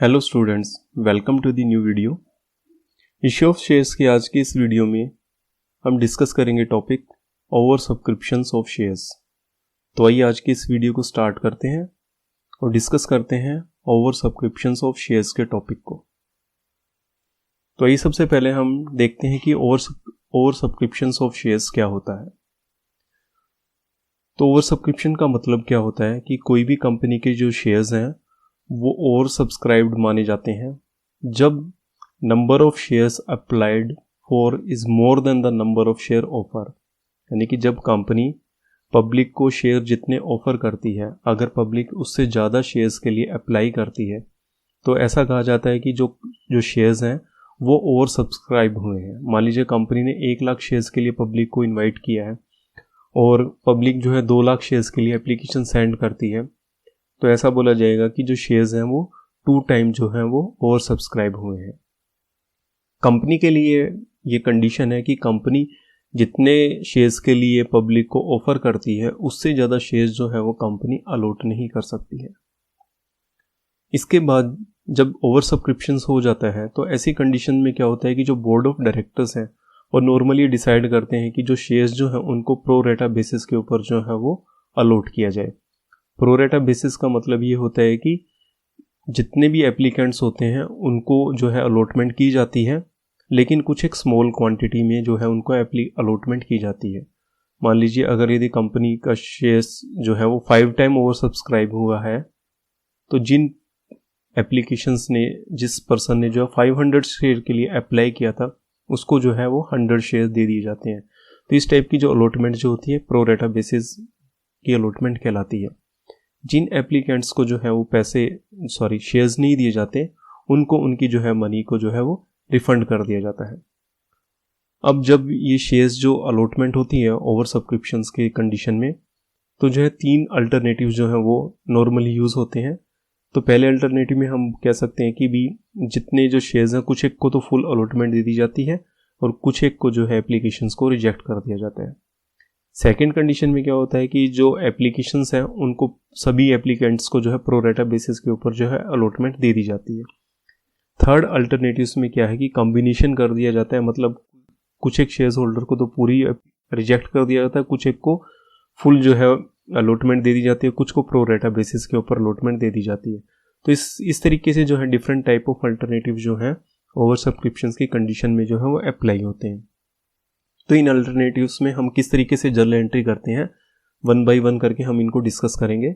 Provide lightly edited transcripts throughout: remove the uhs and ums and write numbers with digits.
Hello students, welcome to the new video. Issue of shares की आज की इस वीडियो में हम डिस्कस करेंगे topic over subscriptions of shares. तो आइए आज की इस वीडियो को स्टार्ट करते हैं और डिस्कस करते हैं ओवर सब्सक्रिप्शंस ऑफ शेयर्स के टॉपिक को। तो आइए सबसे पहले हम देखते हैं कि ओवर सब्सक्रिप्शंस ऑफ शेयर्स क्या होता है। तो ओवर सब्सक्रिप्शन का मतलब क्या होता है कि कोई भी कंपनी के जो शेयर्स हैं वो ओवर सब्सक्राइब्ड माने जाते हैं जब number of shares applied for is more than the number of share offer. यानी कि जब कंपनी पब्लिक को शेयर जितने ऑफर करती है, अगर पब्लिक उससे ज़्यादा शेयर्स के लिए अप्लाई करती है तो ऐसा कहा जाता है कि जो शेयर्स हैं वो ओवर सब्सक्राइब हुए हैं। मान लीजिए कंपनी ने 1 लाख शेयर्स के लिए पब्लिक को इन्वाइट किया है और पब्लिक जो है 2 लाख शेयर्स के लिए एप्लीकेशन सेंड करती है, तो ऐसा बोला जाएगा कि जो शेयर्स हैं वो 2 टाइम जो हैं वो ओवर सब्सक्राइब हुए हैं। कंपनी के लिए ये कंडीशन है कि कंपनी जितने शेयर्स के लिए पब्लिक को ऑफर करती है उससे ज़्यादा शेयर्स जो है वो कंपनी अलॉट नहीं कर सकती है। इसके बाद जब ओवर सब्सक्रिप्शंस हो जाता है तो ऐसी कंडीशन में क्या होता है कि जो बोर्ड ऑफ डायरेक्टर्स हैं और नॉर्मली डिसाइड करते हैं कि जो शेयर्स जो है उनको प्रो रेटा बेसिस के ऊपर जो है वो अलॉट किया जाए। प्रो रेटा बेसिस का मतलब ये होता है कि जितने भी एप्लीकेंट्स होते हैं उनको जो है अलॉटमेंट की जाती है, लेकिन कुछ एक स्मॉल क्वांटिटी में जो है उनको अलॉटमेंट की जाती है। मान लीजिए अगर यदि कंपनी का शेयर्स जो है वो 5 टाइम ओवर सब्सक्राइब हुआ है तो जिन एप्लीकेशंस ने जिस पर्सन ने जो 500 शेयर के लिए अप्लाई किया था उसको जो है वो 100 शेयर दे दिए जाते हैं। तो इस टाइप की जो अलॉटमेंट जो होती है प्रो रेटा बेसिस की अलॉटमेंट कहलाती है। जिन एप्लीकेंट्स को जो है वो शेयर्स नहीं दिए जाते उनको उनकी जो है मनी को जो है वो रिफंड कर दिया जाता है। अब जब ये शेयर्स जो अलॉटमेंट होती है ओवर सब्सक्रिप्शंस के कंडीशन में, तो जो है 3 अल्टरनेटिव जो है वो नॉर्मली यूज़ होते हैं। तो पहले अल्टरनेटिव में हम कह सकते हैं कि भी जितने जो शेयर्स हैं कुछ एक को तो फुल अलॉटमेंट दे दी जाती है और कुछ एक को जो है एप्लीकेशंस को रिजेक्ट कर दिया जाता है। सेकेंड कंडीशन में क्या होता है कि जो एप्लीकेशंस हैं उनको सभी एप्लीकेंट्स को जो है प्रो रेटा बेसिस के ऊपर जो है अलॉटमेंट दे दी जाती है। थर्ड अल्टरनेटिव्स में क्या है कि कॉम्बिनेशन कर दिया जाता है, मतलब कुछ एक शेयर्स होल्डर को तो पूरी रिजेक्ट कर दिया जाता है, कुछ एक को फुल जो है अलॉटमेंट दे दी जाती है, कुछ को प्रो रेटा बेसिस के ऊपर अलॉटमेंट दे दी जाती है। तो इस तरीके से जो है डिफरेंट टाइप ऑफ अल्टरनेटिव जो है ओवर सब्सक्रिप्शंस की कंडीशन में जो है वो अप्लाई होते हैं। तो इन अल्टरनेटिव्स में हम किस तरीके से जर्नल एंट्री करते हैं, 1 बाय 1 करके हम इनको डिस्कस करेंगे।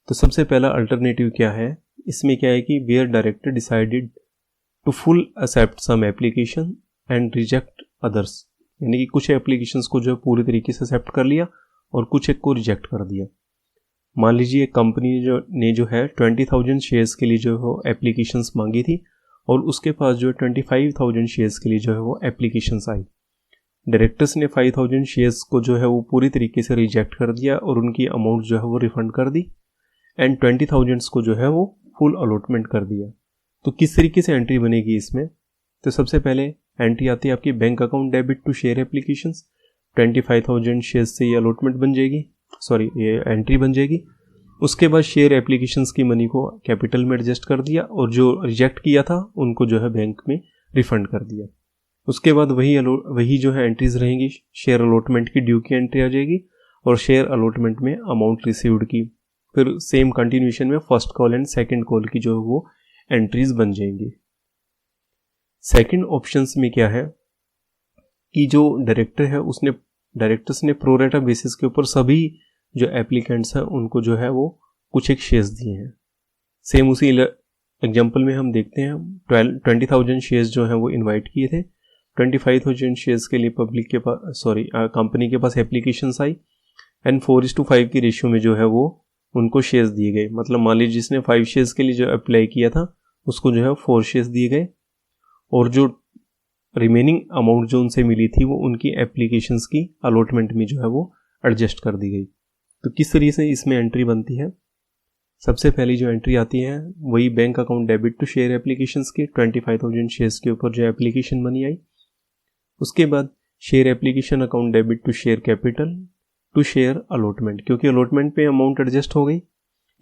तो सबसे पहला अल्टरनेटिव क्या है, इसमें क्या है कि where director decided to full accept some application and reject others. यानी कि कुछ एप्लीकेशंस को जो है पूरी तरीके से एक्सेप्ट कर लिया और कुछ एक को रिजेक्ट कर दिया। मान लीजिए कंपनी ने जो है 20,000 शेयर्स के लिए जो है एप्लीकेशंस मांगी थी और उसके पास जो है 25,000 शेयर्स के लिए जो है वो एप्लीकेशंस आई। डायरेक्टर्स ने 5,000 शेयर्स को जो है वो पूरी तरीके से रिजेक्ट कर दिया और उनकी अमाउंट जो है वो रिफंड कर दी एंड 20,000 को जो है वो फुल अलॉटमेंट कर दिया। तो किस तरीके से एंट्री बनेगी इसमें, तो सबसे पहले एंट्री आती है आपकी bank account debit to share applications. 25,000 shares से ये अलॉटमेंट बन जाएगी, ये एंट्री बन जाएगी। उसके बाद शेयर एप्लीकेशंस की मनी को कैपिटल में एडजस्ट कर दिया और जो रिजेक्ट किया था उनको जो है बैंक में रिफंड कर दिया। उसके बाद वही जो है एंट्रीज रहेंगी, शेयर अलॉटमेंट की ड्यू की एंट्री आ जाएगी और शेयर अलॉटमेंट में अमाउंट रिसीव्ड की, फिर सेम कंटिन्यूएशन में first call and second call की जो है वो एंट्रीज बन जाएंगी। सेकंड ऑप्शंस में क्या है कि जो डायरेक्टर है डायरेक्टर्स ने प्रो रेटा बेसिस के ऊपर सभी जो एप्लीकेंट्स हैं उनको जो है वो कुछ एक शेयर्स दिए हैं। सेम उसी एग्जाम्पल में हम देखते हैं 20,000 शेयर्स जो है वो इन्वाइट किए थे, 25,000 शेयर्स के लिए कंपनी के पास एप्लीकेशंस आई एंड 4:5 की रेशियो में जो है वो उनको शेयर्स दिए गए। मतलब मान लीजिए जिसने 5 शेयर्स के लिए जो अप्लाई किया था उसको जो है 4 शेयर्स दिए गए और जो रिमेनिंग अमाउंट जो उनसे मिली थी वो उनकी एप्लीकेशंस की अलॉटमेंट में जो है वो एडजस्ट कर दी गई। तो किस तरीके से इसमें एंट्री बनती है, सबसे पहली जो एंट्री आती है वही bank account debit to share applications की 25,000 शेयर्स के ऊपर जो एप्लीकेशन बनी आई। उसके बाद share application account debit to share capital to share allotment, क्योंकि अलॉटमेंट पे अमाउंट एडजस्ट हो गई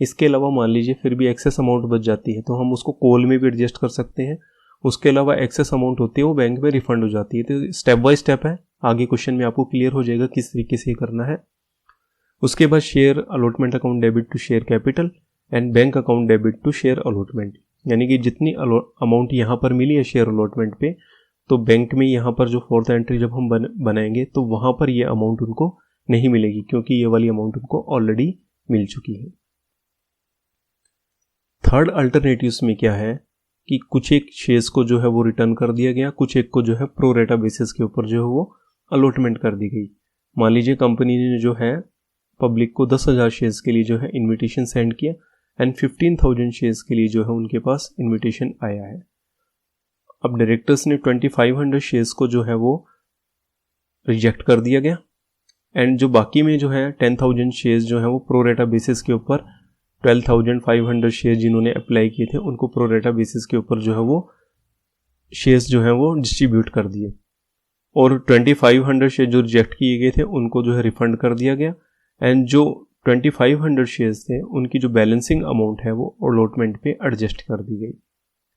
इसके अलावा मान लीजिए फिर भी एक्सेस अमाउंट बच जाती है तो हम उसको कॉल में भी एडजस्ट कर सकते हैं। उसके अलावा एक्सेस अमाउंट होती है वो बैंक में रिफंड हो जाती है। तो स्टेप बाय स्टेप है, आगे क्वेश्चन में आपको क्लियर हो जाएगा किस तरीके से करना है। उसके बाद share allotment account debit to share capital and bank account debit to share allotment, यानी कि जितनी अमाउंट यहाँ पर मिली है शेयर अलॉटमेंट पे, तो बैंक में यहाँ पर जो फोर्थ एंट्री जब हम बनाएंगे तो वहाँ पर ये अमाउंट उनको नहीं मिलेगी, क्योंकि ये वाली अमाउंट उनको ऑलरेडी मिल चुकी है। थर्ड अल्टरनेटिव्स में क्या है कि कुछ एक शेयर्स को जो है वो रिटर्न कर दिया गया, कुछ एक को जो है प्रो रेटा बेसिस के ऊपर जो है वो अलॉटमेंट कर दी गई। मान लीजिए कंपनी ने जो है पब्लिक को 10,000 शेयर्स के लिए जो है इन्विटेशन सेंड किया एंड 15,000 शेयर्स के लिए जो है उनके पास इन्विटेशन आया है। अब डायरेक्टर्स ने 2500 शेयर्स को जो है वो रिजेक्ट कर दिया गया एंड जो बाकी में जो है 10,000 शेयर्स जो है वो प्रो रेटा बेसिस के ऊपर 12,500 शेयर जिन्होंने अप्लाई किए थे उनको प्रो रेटा बेसिस के ऊपर जो है वो शेयर्स जो है वो डिस्ट्रीब्यूट कर दिए, और 2,500 शेयर जो रिजेक्ट किए गए थे उनको जो है रिफंड कर दिया गया एंड जो 2,500 शेयर्स थे उनकी जो बैलेंसिंग अमाउंट है वो अलॉटमेंट पे एडजस्ट कर दी गई।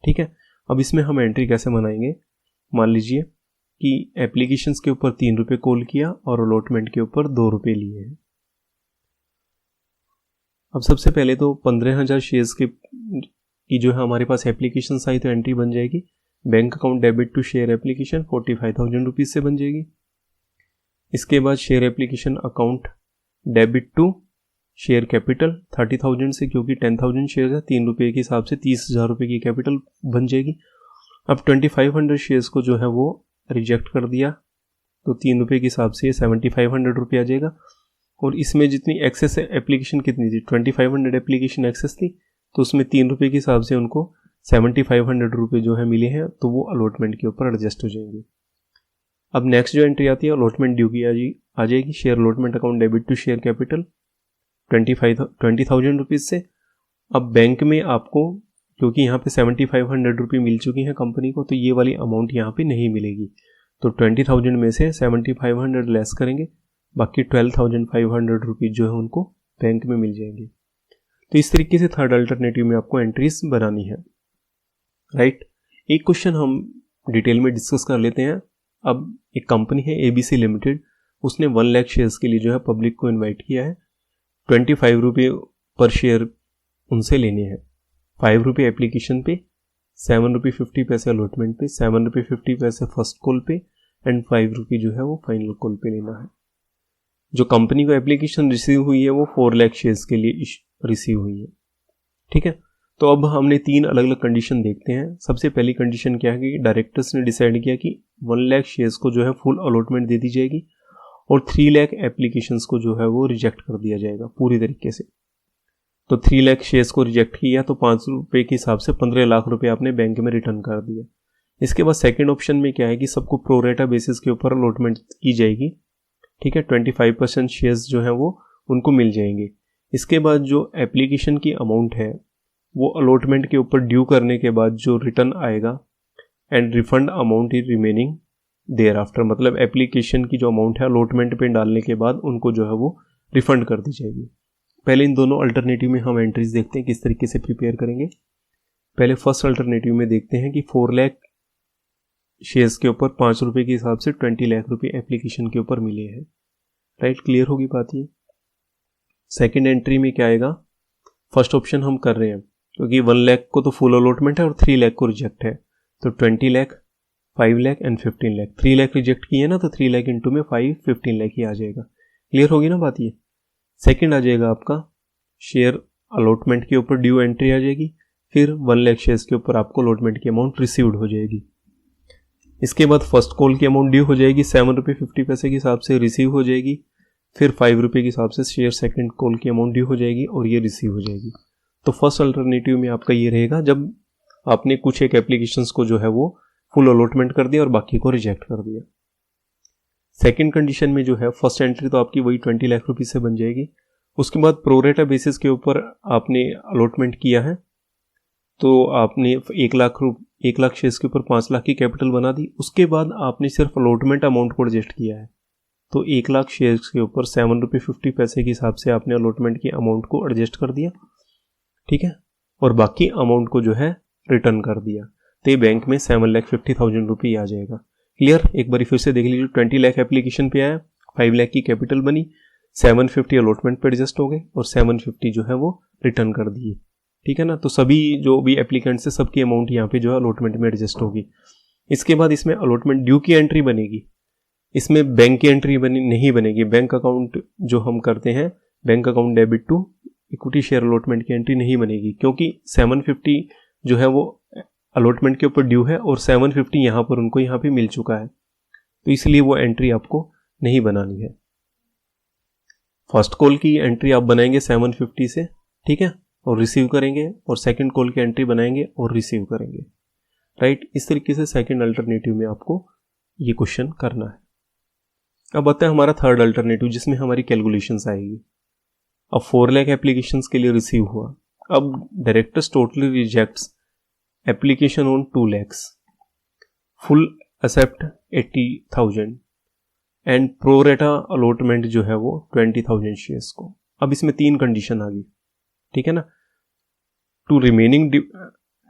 ठीक है, अब इसमें हम एंट्री कैसे बनाएंगे। मान लीजिए कि एप्लीकेशंस के ऊपर 3 रुपये कॉल किया और अलॉटमेंट के ऊपर 2 रुपये लिए हैं। अब सबसे पहले तो 15,000 शेयर्स की जो है हमारे पास एप्लीकेशन आई तो एंट्री बन जाएगी bank account debit to share application 45,000 rupees से बन जाएगी। इसके बाद share application account debit to share capital 30,000 से, क्योंकि 10,000 शेयर है 3 रुपये के हिसाब से 30,000 रुपये की कैपिटल बन जाएगी। अब 2,500 शेयर्स को जो है वो रिजेक्ट कर दिया तो 3 रुपये के हिसाब से 7,500 रुपये आ जाएगा, और इसमें जितनी एक्सेस एप्लीकेशन कितनी थी 2,500 एप्लीकेशन एक्सेस थी, तो उसमें 3 रुपये के हिसाब से उनको 7,500 रुपये जो है मिले हैं, तो वो अलॉटमेंट के ऊपर एडजस्ट हो जाएंगे। अब नेक्स्ट जो एंट्री आती है अलॉटमेंट ड्यू की आ जाएगी share allotment account debit to share capital 20,000 rupees से। अब बैंक में आपको क्योंकि यहाँ पे 7,500 रुपये मिल चुकी हैं कंपनी को, तो ये वाली अमाउंट यहाँ पे नहीं मिलेगी, तो 20,000 में से 7,500 लेस करेंगे, बाकी 12,500 रुपीज़ जो है उनको बैंक में मिल जाएंगे। तो इस तरीके से थर्ड अल्टरनेटिव में आपको एंट्रीज बनानी है, राइट। एक क्वेश्चन हम डिटेल में डिस्कस कर लेते हैं। अब एक कंपनी है ABC लिमिटेड, उसने 1 लाख शेयर्स के लिए जो है पब्लिक को इनवाइट किया है, 25 रुपये पर शेयर उनसे लेने हैं, 5 रुपये एप्लीकेशन पे, 7 रुपये 50 पैसे अलॉटमेंट पे, 7 रुपये 50 पैसे फर्स्ट कॉल पे एंड 5 रुपये जो है वो फाइनल कॉल पे लेना है। जो कंपनी को एप्लीकेशन रिसीव हुई है वो 4 लाख शेयर्स के लिए रिसीव हुई है। ठीक है, तो अब हमने 3 अलग अलग कंडीशन देखते हैं। सबसे पहली कंडीशन क्या है कि डायरेक्टर्स ने डिसाइड किया कि 1 लाख शेयर्स को जो है फुल अलॉटमेंट दे दी जाएगी और 3 लाख एप्लीकेशंस को जो है वो रिजेक्ट कर दिया जाएगा पूरी तरीके से। तो 3 लाख शेयर्स को रिजेक्ट किया तो 5 रुपये के हिसाब से 15 लाख रुपए आपने बैंक में रिटर्न कर दिया। इसके बाद सेकंड ऑप्शन में क्या है कि सबको प्रोरेटा बेसिस के ऊपर अलॉटमेंट की जाएगी। ठीक है, 25% शेयर्स जो है वो उनको मिल जाएंगे। इसके बाद जो एप्लीकेशन की अमाउंट है वो अलॉटमेंट के ऊपर ड्यू करने के बाद जो रिटर्न आएगा and refund amount is remaining there after, मतलब एप्लीकेशन की जो अमाउंट है अलॉटमेंट पे डालने के बाद उनको जो है वो रिफंड कर दी जाएगी। पहले इन दोनों अल्टरनेटिव में हम एंट्रीज देखते हैं किस तरीके से प्रिपेयर करेंगे। पहले फर्स्ट अल्टरनेटिव में देखते हैं कि 4 लाख शेयर्स के ऊपर 5 रुपये के हिसाब से 20 लाख रुपये एप्लीकेशन के ऊपर मिले हैं। राइट, क्लियर होगी बात ये। सेकेंड एंट्री में क्या आएगा, फर्स्ट ऑप्शन हम कर रहे हैं क्योंकि 1 लाख को तो फुल अलॉटमेंट है और 3 लाख को रिजेक्ट है, तो 20 लाख 5 लाख एंड 15 लाख। 3 लाख रिजेक्ट किए ना, तो 3 लाख इंटू में 5 15 लाख ही आ जाएगा। क्लियर होगी ना बात ये। सेकंड आ जाएगा आपका शेयर अलॉटमेंट के ऊपर ड्यू एंट्री आ जाएगी, फिर 1 लाख शेयर्स के ऊपर आपको अलॉटमेंट की अमाउंट रिसीव्ड हो जाएगी। इसके बाद फर्स्ट कॉल की अमाउंट ड्यू हो जाएगी, 7 रुपये 50 पैसे के हिसाब से रिसीव हो जाएगी, फिर 5 रुपये के हिसाब से शेयर सेकंड कॉल की अमाउंट ड्यू हो जाएगी और ये रिसीव हो जाएगी। तो फर्स्ट अल्टरनेटिव में आपका ये रहेगा जब आपने कुछ एक एप्लीकेशंस को जो है वो फुल अलॉटमेंट कर दिया और बाकी को रिजेक्ट कर दिया। सेकंड कंडीशन में जो है फर्स्ट एंट्री तो आपकी वही 20 लाख रुपये से बन जाएगी। उसके बाद प्रोरेटा बेसिस के ऊपर आपने अलॉटमेंट किया है, तो आपने 1 लाख शेयर्स के ऊपर 5 लाख की कैपिटल बना दी। उसके बाद आपने सिर्फ अलॉटमेंट अमाउंट को एडजस्ट किया है, तो 1 लाख शेयर्स के ऊपर 7 रुपये 50 पैसे के हिसाब से आपने अलॉटमेंट की अमाउंट को एडजस्ट कर दिया ठीक है, और बाकी अमाउंट को जो है रिटर्न कर दिया, तो ये बैंक में 7,50,000 रुपये आ जाएगा। क्लियर? एक बार फिर से देख लीजिए, 20 लाख एप्लीकेशन पे आया, 5 लाख की कैपिटल बनी, 750 अलॉटमेंट पे एडजस्ट हो गए और 750 जो है वो रिटर्न कर दिए। ठीक है ना, तो सभी जो भी एप्लीकेंट्स है सबकी अमाउंट यहाँ पे जो है अलॉटमेंट में एडजस्ट होगी। इसके बाद इसमें अलॉटमेंट ड्यू की एंट्री बनेगी, इसमें बैंक की एंट्री नहीं बनेगी। बैंक अकाउंट जो हम करते हैं, bank account debit to equity share allotment की एंट्री नहीं बनेगी, क्योंकि 750 जो है वो अलॉटमेंट के ऊपर ड्यू है और 750 यहाँ पर उनको यहाँ पे मिल चुका है, तो इसलिए वो एंट्री आपको नहीं बनानी है। फर्स्ट कॉल की एंट्री आप बनाएंगे 750 से, ठीक है, और रिसीव करेंगे, और सेकंड कॉल की एंट्री बनाएंगे और रिसीव करेंगे। राइट, इस तरीके से सेकंड अल्टरनेटिव में आपको ये क्वेश्चन करना है। अब आता है हमारा थर्ड अल्टरनेटिव, जिसमें हमारी कैलकुलेशंस आएगी। अब 4 लाख एप्लीकेशंस के लिए रिसीव हुआ, अब directors totally rejects application on 2 lakhs, full accept 80,000 and pro rata allotment जो है वो 20,000 शेयर्स को। अब इसमें 3 कंडीशन आ गई, ठीक है ना, to remaining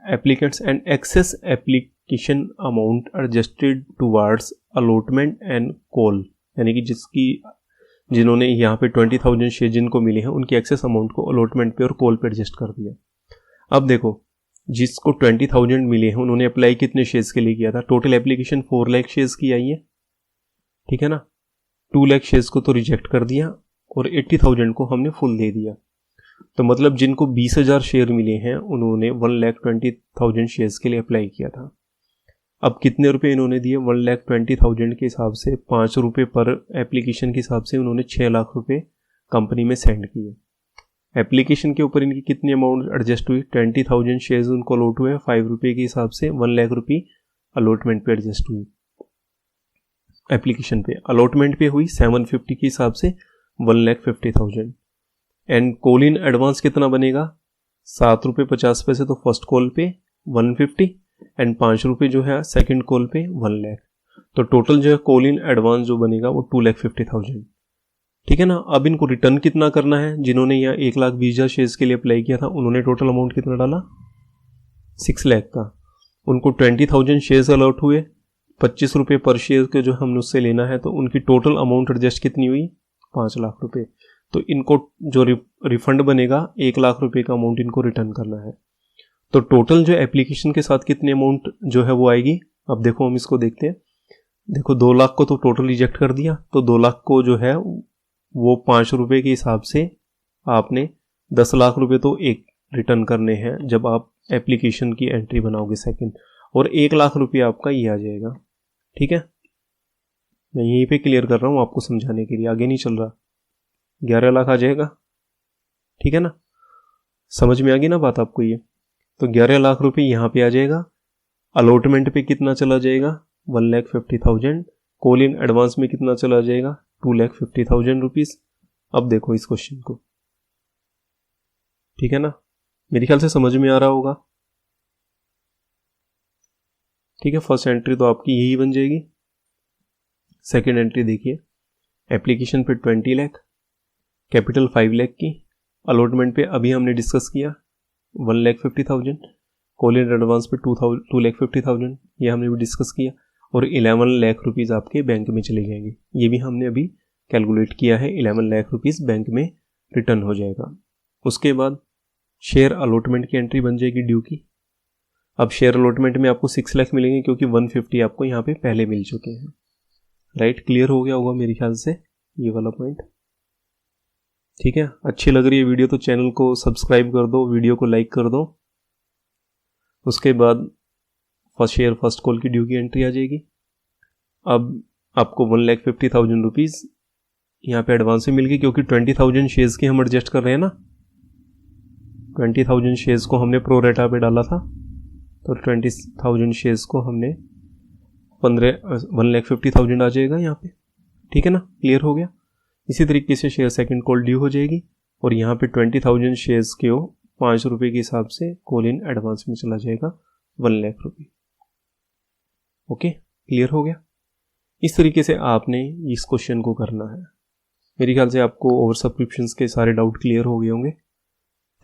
applicants and excess application amount adjusted towards allotment and call, यानी कि जिन्होंने यहाँ पे 20,000 शेयर जिनको मिले हैं उनकी एक्सेस अमाउंट को अलॉटमेंट पे और कॉल पे एडजस्ट कर दिया। अब देखो, जिसको 20,000 मिले हैं उन्होंने अप्लाई कितने शेयर्स के लिए किया था? टोटल एप्लीकेशन 4 लाख शेयर्स की आई है, ठीक है ना, 2 लाख शेयर्स को तो रिजेक्ट कर दिया और 80,000 को हमने फुल दे दिया। तो मतलब जिनको 20,000 शेयर मिले हैं उन्होंने 1,20,000 शेयर्स के लिए अप्लाई किया था। अब कितने रुपए इन्होंने दिए? 1,20,000 के हिसाब से 5 रुपये पर एप्लीकेशन के हिसाब से उन्होंने 6 लाख रुपए कंपनी में सेंड किए। एप्लीकेशन के ऊपर इनकी कितनी अमाउंट एडजस्ट हुई? 20,000 शेयर्स उनको अलॉट हुए 5 रुपये के हिसाब से, 1 लाख रुपये अलॉटमेंट पे एडजस्ट हुई। एप्लीकेशन पे अलॉटमेंट पे हुई 750 के हिसाब से 1,50,000 एंड कॉल इन एडवांस कितना बनेगा? 7 रुपये 50 पैसे तो फर्स्ट कॉल पे 150 एंड 5 रुपये जो है सेकंड कॉल पे 1 लाख, तो टोटल जो है कॉल इन एडवांस जो बनेगा वो 2,50,000, ठीक है ना। अब इनको रिटर्न कितना करना है? जिन्होंने यहाँ 1,20,000 शेयर्स के लिए अप्लाई किया था उन्होंने टोटल अमाउंट कितना डाला? 6 लाख का। उनको 20,000 शेयर्स अलॉट हुए, 25 रुपये पर शेयर के जो हमने उससे लेना है, तो उनकी टोटल अमाउंट एडजस्ट कितनी हुई? 5 लाख रुपए। तो इनको जो रिफंड बनेगा 1 लाख रुपए का अमाउंट इनको रिटर्न करना है। तो टोटल जो एप्लीकेशन के साथ कितनी अमाउंट जो है वो आएगी? अब देखो हम इसको देखते हैं। देखो 2 लाख को तो टोटल रिजेक्ट कर दिया, तो 2 लाख को जो है वो 5 रुपये के हिसाब से आपने 10 लाख रुपए तो एक रिटर्न करने हैं जब आप एप्लीकेशन की एंट्री बनाओगे सेकंड, और 1 लाख रुपये आपका ये आ जाएगा, ठीक है। मैं यहीं पे क्लियर कर रहा हूँ आपको समझाने के लिए, आगे नहीं चल रहा। 11 लाख आ जाएगा, ठीक है ना, समझ में आ गई ना बात आपको ये। तो 11 लाख रुपये यहाँ पे आ जाएगा। अलॉटमेंट पे कितना चला जाएगा? 1,50,000। कॉल इन एडवांस में कितना चला जाएगा? 2,50,000 रुपीज़। अब देखो इस क्वेश्चन को, ठीक है ना, मेरे ख्याल से समझ में आ रहा होगा, ठीक है। फर्स्ट एंट्री तो आपकी यही बन जाएगी। सेकंड एंट्री देखिए, एप्लीकेशन पे 20 लाख, कैपिटल 5 लाख की, अलॉटमेंट पे अभी हमने डिस्कस किया 1,50,000, कॉल इन एडवांस पे 2,50,000 ये हमने भी डिस्कस किया, और 11 लाख रुपीज़ आपके बैंक में चले जाएंगे। ये भी हमने अभी कैलकुलेट किया है, 11 लाख रुपीज़ बैंक में रिटर्न हो जाएगा। उसके बाद शेयर अलॉटमेंट की एंट्री बन जाएगी ड्यू की। अब शेयर अलॉटमेंट में आपको 6 लाख मिलेंगे क्योंकि 150 आपको यहाँ पे पहले मिल चुके हैं। राइट, क्लियर हो गया होगा मेरे ख्याल से ये वाला पॉइंट, ठीक है। अच्छी लग रही है वीडियो तो चैनल को सब्सक्राइब कर दो, वीडियो को लाइक कर दो। उसके बाद फर्स्ट शेयर फर्स्ट कॉल की ड्यू की एंट्री आ जाएगी। अब आपको 1,50,000 रुपीज़ यहाँ पे एडवांस में मिल गई, क्योंकि 20,000 शेयर्स की हम एडजस्ट कर रहे हैं ना, 20,000 शेयर्स को हमने प्रो रेटा पे डाला था, तो 20,000 शेयर्स को हमने 1,50,000 आ जाएगा यहाँ पे, ठीक है ना, क्लियर हो गया। इसी तरीके से शेयर सेकंड कॉल ड्यू हो जाएगी, और यहाँ पे 20,000 शेयर्स के 5 रुपये के हिसाब से कॉल इन एडवांस में चला जाएगा 1 लाख रुपये। ओके, क्लियर हो गया। इस तरीके से आपने इस क्वेश्चन को करना है। मेरे ख्याल से आपको ओवर सब्सक्रिप्शंस के सारे डाउट क्लियर हो गए होंगे।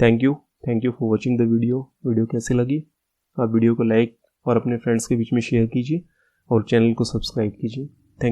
Thank you. Thank you for watching the video कैसी लगी आप वीडियो को लाइक और अपने फ्रेंड्स के बीच में शेयर कीजिए और चैनल को सब्सक्राइब कीजिए।